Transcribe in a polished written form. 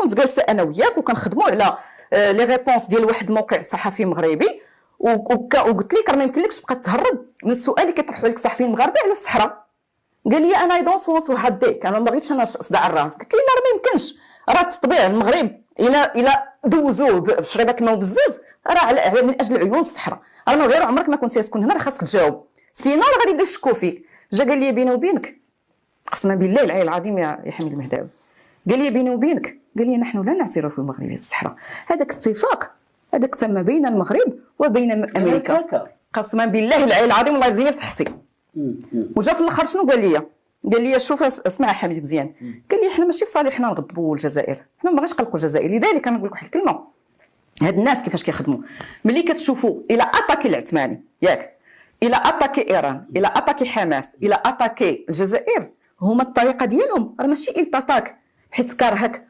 كنت جالسه انا وياك وكنخدموا على لي ريبونس ديال واحد الموقع صحفي مغربي، وقلت لك راه ما يمكنلكش تبقى تهرب من السؤال اللي كيطرحوا لك الصحفيين المغاربه على الصحراء. قال لي انا اي دونت وونت تو هاديك، انا ما بغيتش انا صداع الراس. قلت له لا راه ما يمكنش، راه التطبيع المغرب الى دوزوه بشريبه الماء وبزاز راه على من اجل عيون الصحراء، راه من غير عمرك ما كنتي تكون هنا، راه خاصك تجاوب، سينو راه غادي يبداو يشكوا فيك. جا قال لي بيني وبينك قسما بالله العلي العظيم يا حميد المهداوي، قال لي بيني وبينك، قال لي نحن لا نعترف بالمغرب الصحراء، هذاك اتفاق هذاك تم بين المغرب وبين امريكا. قسما بالله العلي العظيم الله يجزيني بصحتي. وجا في الاخر شنو قال لي؟ قال لي شوف اسمع حميد مزيان، قال لي حنا ماشي في صالحنا نغضبوا الجزائر، حنا ما بغيتش نقلقوا الجزائر. لذلك انا نقول لك واحد الكلمه، هاد الناس كيفاش كيخدموا ملي كتشوفوا الى اتاكي العثماني ياك، الى اتاكي ايران، الى اتاكي حماس، الى اتاكي الجزائر، هما الطريقه ديالهم راه ماشي التاتاك حيت كارهك